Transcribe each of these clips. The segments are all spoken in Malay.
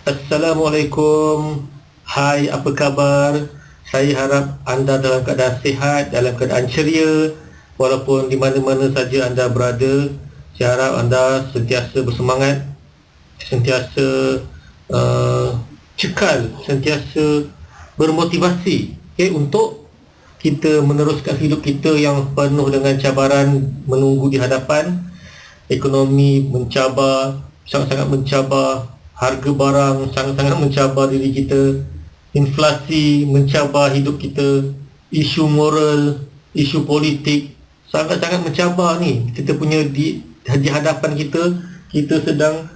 Assalamualaikum. Hai, apa khabar? Saya harap anda dalam keadaan sihat, dalam keadaan ceria, walaupun di mana-mana saja anda berada. Saya harap anda sentiasa bersemangat, sentiasa cekal, sentiasa bermotivasi, untuk kita meneruskan hidup kita yang penuh dengan cabaran menunggu di hadapan. Ekonomi mencabar, sangat-sangat mencabar, harga barang sangat-sangat mencabar diri kita, inflasi mencabar hidup kita, isu moral, isu politik sangat-sangat mencabar ni. Kita punya di hadapan kita, kita sedang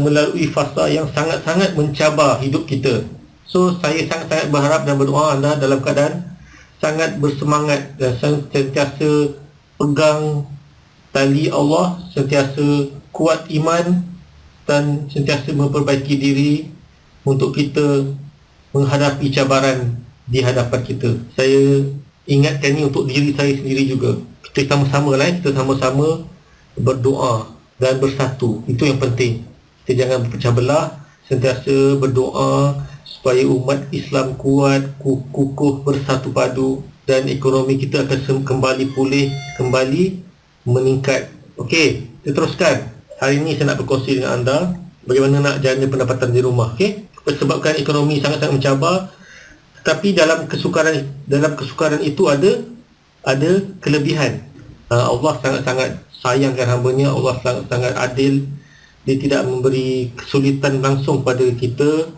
melalui fasa yang sangat-sangat mencabar hidup kita. So saya sangat-sangat berharap dan berdoa anda dalam keadaan sangat bersemangat dan sentiasa pegang tali Allah, sentiasa kuat iman dan sentiasa memperbaiki diri untuk kita menghadapi cabaran di hadapan kita. Saya ingatkan ni untuk diri saya sendiri juga. Kita sama-sama lah, kita sama-sama berdoa dan bersatu. Itu yang penting. Kita jangan berpecah belah, sentiasa berdoa supaya umat Islam kuat, kukuh, bersatu padu dan ekonomi kita akan kembali pulih, kembali meningkat. Okey, kita teruskan. Hari ini saya nak berkongsi dengan anda bagaimana nak jana pendapatan di rumah. Okey, sebabkan ekonomi sangat-sangat mencabar, tetapi dalam kesukaran itu ada kelebihan. Allah sangat-sangat sayangkan hamba-Nya. Allah sangat-sangat adil. Dia tidak memberi kesulitan langsung pada kita.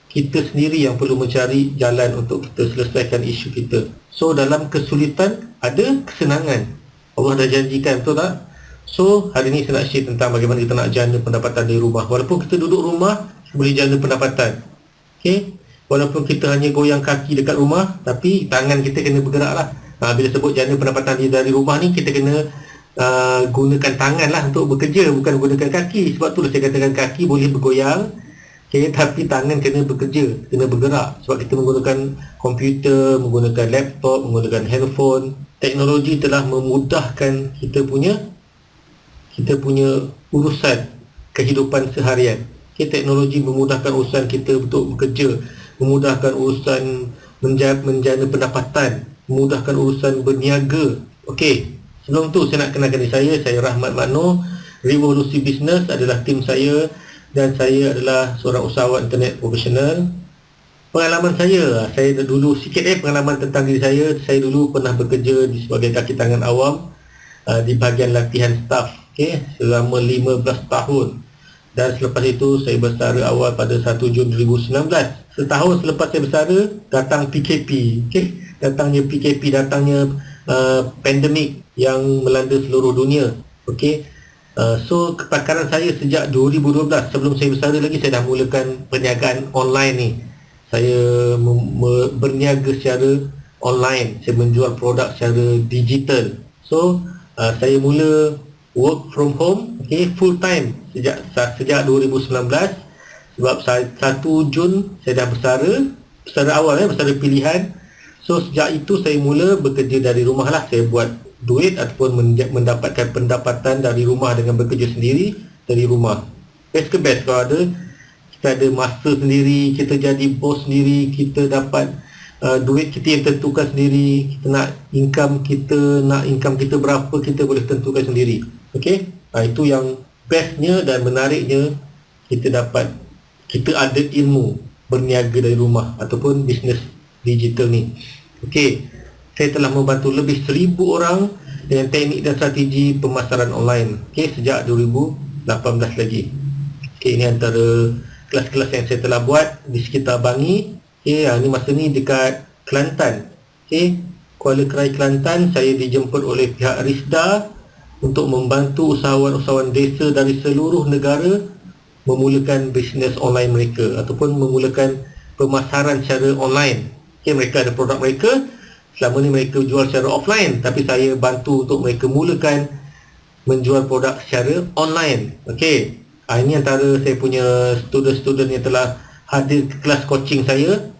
Kita sendiri yang perlu mencari jalan untuk kita selesaikan isu kita. So dalam kesulitan ada kesenangan. Allah dah janjikan, betul tak? So hari ni saya nak share tentang bagaimana kita nak jana pendapatan di rumah. Walaupun kita duduk rumah, boleh jana pendapatan. Okey, walaupun kita hanya goyang kaki dekat rumah, tapi tangan kita kena bergerak lah. Bila sebut jana pendapatan dari rumah ni, kita kena gunakan tangan lah untuk bekerja, bukan gunakan kaki. Sebab tu saya katakan kaki boleh bergoyang, tapi tangan kena bekerja, kena bergerak. Sebab kita menggunakan komputer, menggunakan laptop, menggunakan handphone. Teknologi telah memudahkan kita punya urusan kehidupan seharian. Teknologi memudahkan urusan kita untuk bekerja, memudahkan urusan menjana pendapatan, memudahkan urusan berniaga. Okey, sebelum tu saya nak kenalkan diri saya Rahmat Makno. Revolusi Business adalah tim saya dan saya adalah seorang usahawan internet profesional. Pengalaman saya dulu sikit pengalaman tentang diri saya. Saya dulu pernah bekerja sebagai kaki tangan awam di bahagian latihan staff, selama 15 tahun. Dan selepas itu saya bersara awal pada 1 Jun 2019. Setahun selepas saya bersara, datang PKP. Datangnya PKP, datangnya pandemik yang melanda seluruh dunia. So kepakaran saya sejak 2012, sebelum saya bersara lagi, saya dah mulakan perniagaan online ni. Saya berniaga secara online. Saya menjual produk secara digital. So saya mula work from home, full time sejak 2019. Sebab 1 Jun saya dah bersara awal, bersara pilihan. So sejak itu saya mula bekerja dari rumah lah. Saya buat duit ataupun mendapatkan pendapatan dari rumah dengan bekerja sendiri dari rumah. Best ke best kalau kita ada masa sendiri, kita jadi bos sendiri, kita dapat duit kita yang tentukan sendiri. Kita nak income kita berapa, kita boleh tentukan sendiri. Itu yang bestnya dan menariknya. Kita ada ilmu berniaga dari rumah ataupun bisnes digital ni. Saya telah membantu lebih 1,000 orang dengan teknik dan strategi pemasaran online sejak 2018 lagi. Ini antara kelas-kelas yang saya telah buat di sekitar Bangi. Ni masa ni dekat Kelantan. Kuala Krai Kelantan. Saya dijemput oleh pihak Risda untuk membantu usahawan-usahawan desa dari seluruh negara memulakan bisnes online mereka ataupun memulakan pemasaran secara online. Mereka ada produk mereka, selama ni mereka jual secara offline, tapi saya bantu untuk mereka mulakan menjual produk secara online. Ini antara saya punya student-student yang telah hadir ke kelas coaching saya.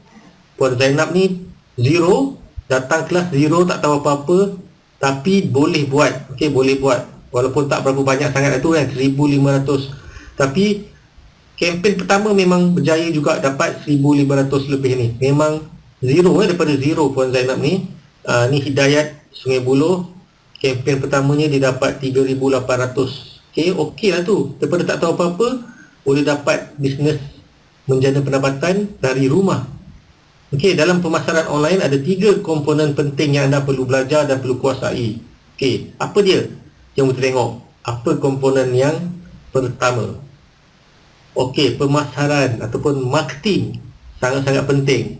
Puan Zainab ni zero, datang kelas zero, tak tahu apa-apa, tapi boleh buat. Boleh buat. Walaupun tak berapa banyak sangat itu 1,500. Tapi Kempen pertama memang berjaya juga, dapat 1,500 lebih ni. Memang zero daripada zero Puan Zainab ni. Ni Hidayat Sungai Buloh. Kempen pertamanya dia dapat 3,800. Okey lah tu. Daripada tak tahu apa-apa, boleh dapat bisnes menjana pendapatan dari rumah. Dalam pemasaran online ada 3 komponen penting yang anda perlu belajar dan perlu kuasai. Apa dia? Jom kita tengok. Apa komponen yang pertama? Pemasaran ataupun marketing sangat-sangat penting.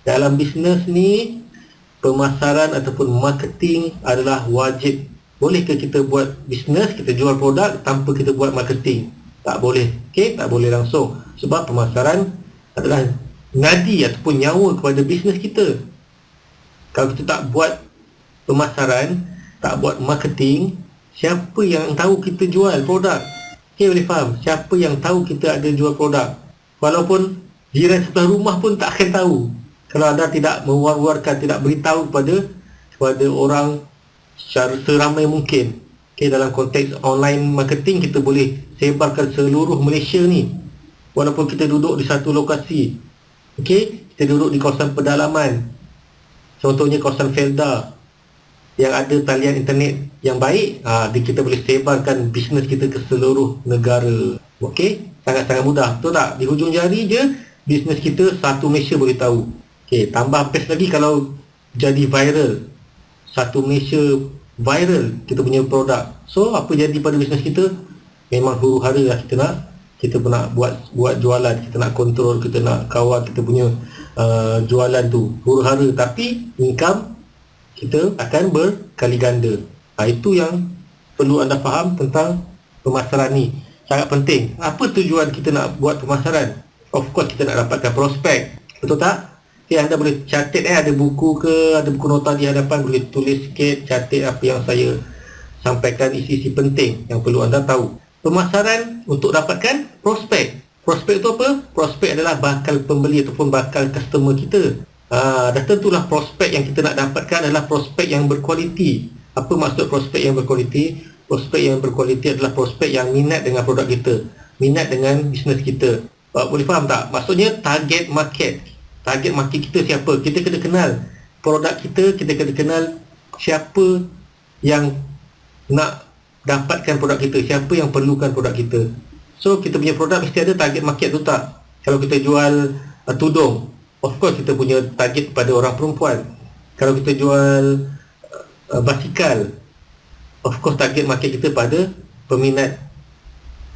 Dalam bisnes ni, pemasaran ataupun marketing adalah wajib. Bolehkah kita buat bisnes, kita jual produk tanpa kita buat marketing? Tak boleh. Tak boleh langsung. Sebab pemasaran adalah nadi ataupun nyawa kepada bisnes kita. Kalau kita tak buat pemasaran, tak buat marketing, siapa yang tahu kita jual produk? Boleh faham? Siapa yang tahu kita ada jual produk? Walaupun jiran sebelah rumah pun tak akan tahu kalau anda tidak mewar-warkan, tidak beritahu kepada orang secara seramai mungkin. Dalam konteks online marketing, kita boleh sebarkan seluruh Malaysia ni. Walaupun kita duduk di satu lokasi. Kita duduk di kawasan pedalaman. Contohnya kawasan Felda yang ada talian internet yang baik, kita boleh sebarkan bisnes kita ke seluruh negara. Sangat-sangat mudah. Betul tak? Di hujung jari je, bisnes kita satu Malaysia boleh tahu. Tambah best lagi kalau jadi viral. Satu Malaysia viral kita punya produk. So, apa jadi pada bisnes kita? Memang huru-hara lah kita nak buat jualan, kita nak kontrol, kita nak kawal kita punya jualan tu. Huru-hara, tapi income kita akan berkali ganda. Itu yang perlu anda faham tentang pemasaran ni. Sangat penting. Apa tujuan kita nak buat pemasaran? Of course, kita nak dapatkan prospek. Betul tak? Anda boleh catat, ada buku ke, ada buku nota di hadapan, boleh tulis sikit, catat apa yang saya sampaikan, isi-isi penting yang perlu anda tahu. Pemasaran untuk dapatkan prospek. Prospek itu apa? Prospek adalah bakal pembeli ataupun bakal customer kita. Dah tentulah prospek yang kita nak dapatkan adalah prospek yang berkualiti. Apa maksud prospek yang berkualiti? Prospek yang berkualiti adalah prospek yang minat dengan produk kita, minat dengan bisnes kita. Boleh faham tak? Maksudnya target market. Target market kita siapa? Kita kena kenal produk kita, kita kena kenal siapa yang nak dapatkan produk kita, siapa yang perlukan produk kita. So, kita punya produk mesti ada target market tu tak? Kalau kita jual tudung, of course kita punya target kepada orang perempuan. Kalau kita jual basikal, of course target market kita pada peminat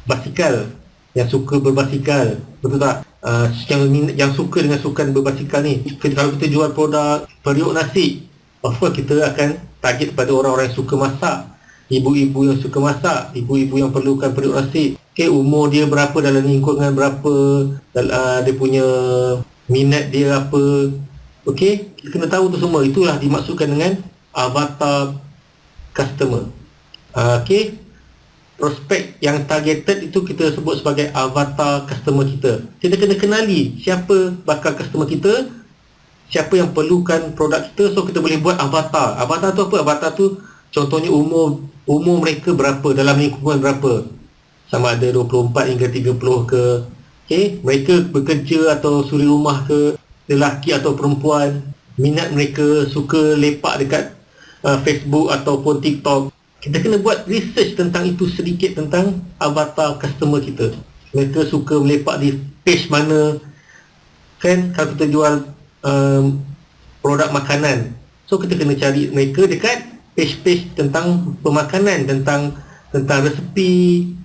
basikal, yang suka berbasikal. Betul tak? Yang suka dengan sukan berbasikal ni. Kalau kita jual produk periuk nasi, of course kita akan target pada orang-orang yang suka masak, ibu-ibu yang suka masak, ibu-ibu yang perlukan periuk nasi. Umur dia berapa, dalam lingkungan berapa, dia punya minat dia apa. Kita kena tahu tu semua. Itulah dimaksudkan dengan avatar customer. Prospek yang targeted itu kita sebut sebagai avatar customer kita. Kita kena kenali siapa bakal customer kita, siapa yang perlukan produk kita. So, kita boleh buat avatar. Avatar tu apa? Avatar tu contohnya umur mereka berapa, dalam lingkungan berapa. Sama ada 24 hingga 30 ke. Mereka bekerja atau suri rumah ke, lelaki atau perempuan. Minat mereka, suka lepak dekat Facebook ataupun TikTok. Kita kena buat research tentang itu sedikit, tentang avatar customer kita. Mereka suka melepak di page mana. Kalau kita jual produk makanan, so kita kena cari mereka dekat page-page tentang pemakanan, tentang resepi,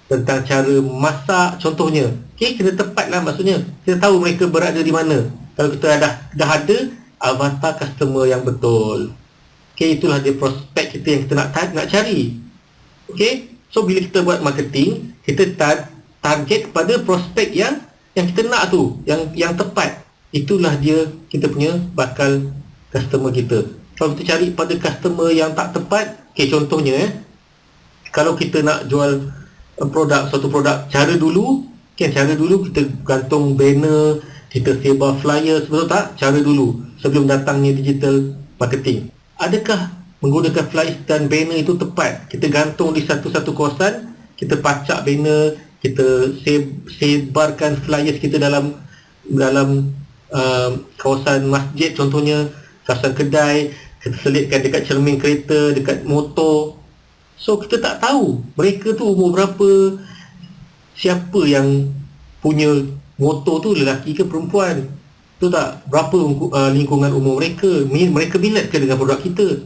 tentang cara masak contohnya. Kena tepat lah, maksudnya kita tahu mereka berada di mana. Kalau kita dah ada avatar customer yang betul, itulah dia prospek kita yang kita nak cari. So bila kita buat marketing, kita target kepada prospek yang kita nak tu, yang tepat. Itulah dia kita punya bakal customer kita. Kalau kita cari pada customer yang tak tepat, contohnya kalau kita nak jual suatu produk, cara dulu kita gantung banner, kita sebar flyer, betul tak? Cara dulu sebelum datangnya digital marketing. Adakah menggunakan flyer dan banner itu tepat? Kita gantung di satu-satu kawasan, kita pacak banner, kita sebarkan flyers kita dalam kawasan masjid contohnya, kawasan kedai, kita selitkan dekat cermin kereta, dekat motor. So kita tak tahu mereka tu umur berapa, siapa yang punya motor tu, lelaki ke perempuan, tu tak, berapa lingkungan umur mereka, mereka minat ke dengan produk kita.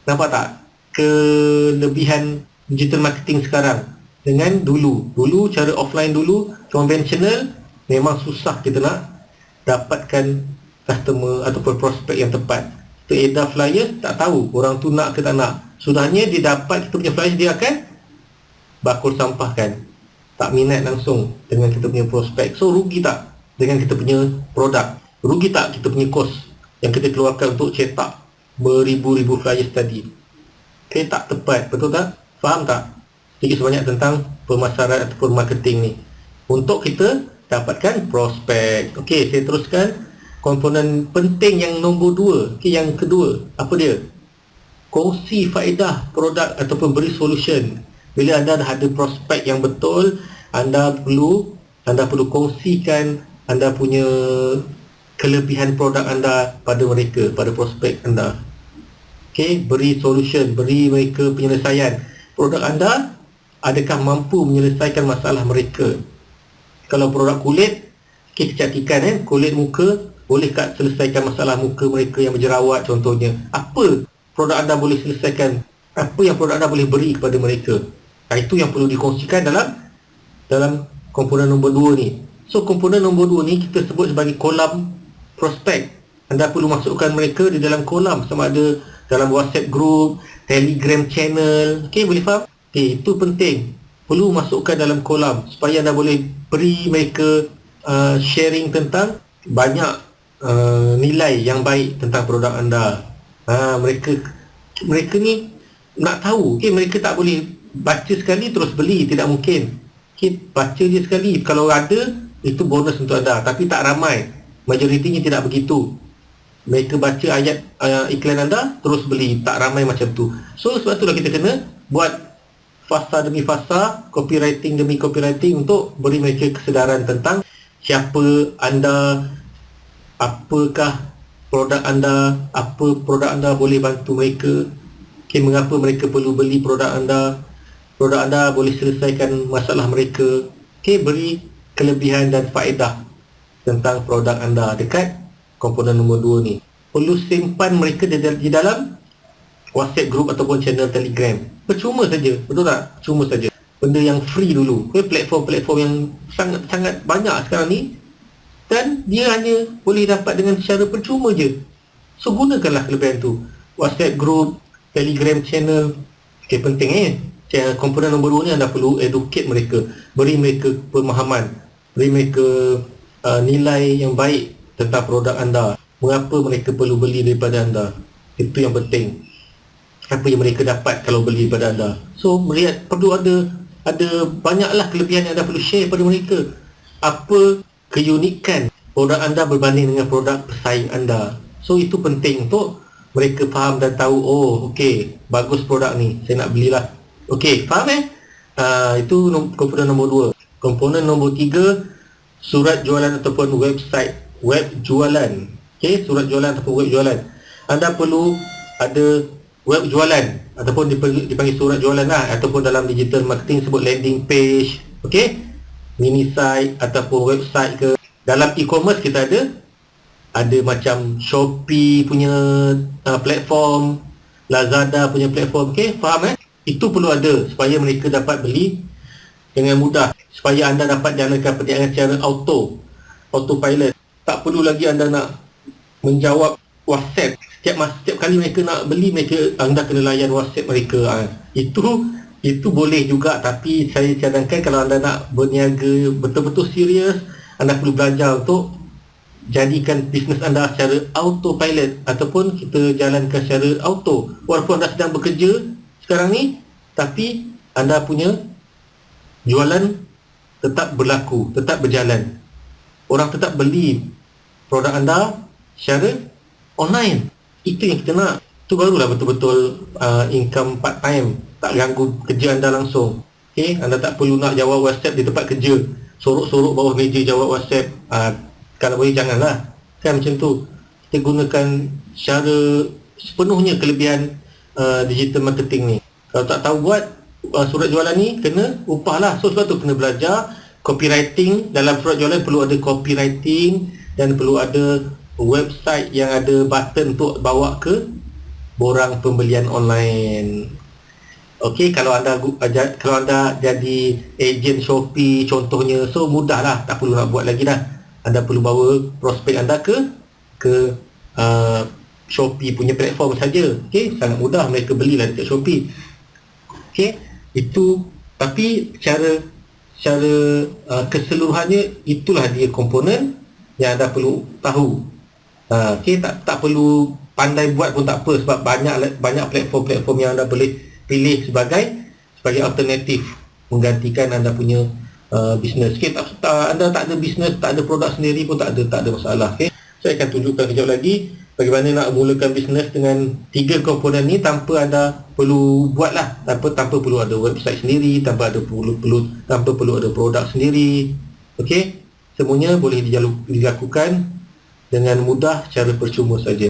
Nampak tak kelebihan digital marketing sekarang dengan dulu cara offline dulu, konvensional, memang susah kita nak dapatkan customer ataupun prospek yang tepat. Kita edar flyer, tak tahu orang tu nak ke tak nak. Sudahnya dia dapat kita punya flyer, dia akan bakul sampahkan, tak minat langsung dengan kita punya prospek. So rugi tak dengan kita punya produk? Rugi tak kita punya kos yang kita keluarkan untuk cetak beribu-ribu flyers tadi? Okay, tak tepat, betul tak? Faham tak sedikit sebanyak tentang pemasaran ataupun marketing ni untuk kita dapatkan prospek? Okey, saya teruskan komponen penting yang nombor 2. Okey, yang kedua, apa dia? Kongsi faedah produk ataupun beri solution. Bila anda dah ada prospek yang betul, anda perlu kongsikan anda punya kelebihan produk anda pada mereka, pada prospek anda. Okey, beri solution, beri mereka penyelesaian. Produk anda adakah mampu menyelesaikan masalah mereka? Kalau produk kulit, kecantikan kulit muka, bolehkah selesaikan masalah muka mereka yang berjerawat contohnya? Apa produk anda boleh selesaikan? Apa yang produk anda boleh beri kepada mereka? Itu yang perlu dikongsikan dalam komponen nombor 2 ni. So komponen nombor 2 ni kita sebut sebagai kolam prospek. Anda perlu masukkan mereka di dalam kolam, sama ada dalam WhatsApp group, Telegram channel. Okey, boleh faham? Okey, itu penting. Perlu masukkan dalam kolam supaya anda boleh beri mereka sharing tentang banyak nilai yang baik tentang produk anda. Mereka ni nak tahu. Okey, mereka tak boleh baca sekali terus beli, tidak mungkin. Okey, baca je sekali. Kalau ada, itu bonus untuk anda, tapi tak ramai. Majoritinya tidak begitu. Mereka baca ayat iklan anda terus beli, tak ramai macam tu. So sebab itulah kita kena buat fasa demi fasa, copywriting demi copywriting untuk beri mereka kesedaran tentang siapa anda, apakah produk anda, apa produk anda boleh bantu mereka. Okay, mengapa mereka perlu beli produk anda boleh selesaikan masalah mereka. Okay, beri kelebihan dan faedah tentang produk anda dekat komponen nombor 2 ni. Perlu simpan mereka di dalam WhatsApp group ataupun channel Telegram. Percuma saja, betul tak? Cuma saja. Benda yang free dulu. Platform-platform yang sangat banyak sekarang ni, dan dia hanya boleh dapat dengan secara percuma je. So gunakanlah kelebihan tu. WhatsApp group, Telegram channel. Okay, penting komponen nombor 2 ni anda perlu educate mereka, beri mereka pemahaman, beri mereka nilai yang baik tentang produk anda, mengapa mereka perlu beli daripada anda. Itu yang penting. Apa yang mereka dapat kalau beli daripada anda. So melihat perlu ada banyaklah kelebihan yang anda perlu share pada mereka. Apa keunikan produk anda berbanding dengan produk pesaing anda. So itu penting untuk mereka faham dan tahu, oh okey, bagus produk ni, saya nak belilah. Okey, faham itu komponen nombor 2. Komponen nombor 3, surat jualan ataupun web jualan. Okey, surat jualan ataupun web jualan. Anda perlu ada web jualan ataupun dipanggil surat jualan lah, ataupun dalam digital marketing sebut landing page. Okey, mini site ataupun website ke. Dalam e-commerce kita ada macam Shopee punya platform, Lazada punya platform. Okey, faham Itu perlu ada supaya mereka dapat beli dengan mudah, supaya anda dapat jalankan perniagaan secara autopilot. Tak perlu lagi anda nak menjawab WhatsApp setiap kali mereka nak beli, anda kena layan WhatsApp mereka. Itu boleh juga, tapi saya cadangkan kalau anda nak berniaga betul-betul serius, anda perlu belajar untuk jadikan bisnes anda secara autopilot, ataupun kita jalankan secara auto. Walaupun anda sedang bekerja sekarang ni, tapi anda punya jualan tetap berlaku, tetap berjalan. Orang tetap beli produk anda secara online. Itu yang kita nak. Itu barulah betul-betul income part time, tak ganggu kerja anda langsung. Okey, anda tak perlu nak jawab WhatsApp di tempat kerja, sorok-sorok bawah meja jawab WhatsApp. Kalau boleh janganlah, kan macam tu. Kita gunakan secara sepenuhnya kelebihan digital marketing ni. Kalau tak tahu buat surat jualan ni, kena upah lah. So sebab tu kena belajar copywriting. Dalam surat jualan perlu ada copywriting dan perlu ada website yang ada button untuk bawa ke borang pembelian online. Okey, kalau anda jadi ejen Shopee contohnya, so mudahlah, tak perlu nak buat lagi dah. Anda perlu bawa prospek anda ke Shopee punya platform saja. Okey, sangat mudah, mereka belilah dekat Shopee. Okey, itu, tapi secara keseluruhannya itulah dia komponen yang anda perlu tahu. Okey, tak perlu pandai buat pun tak apa, sebab banyak platform-platform yang anda boleh pilih sebagai alternatif menggantikan anda punya bisnes. Okey, anda tak ada bisnes, tak ada produk sendiri pun tak ada masalah. Okey, saya akan tunjukkan kejap lagi bagaimana nak mulakan bisnes dengan 3 komponen ni tanpa anda perlu buatlah, tanpa perlu ada website sendiri, tanpa perlu ada produk sendiri. Okey, semuanya boleh dilakukan dengan mudah secara percuma saja.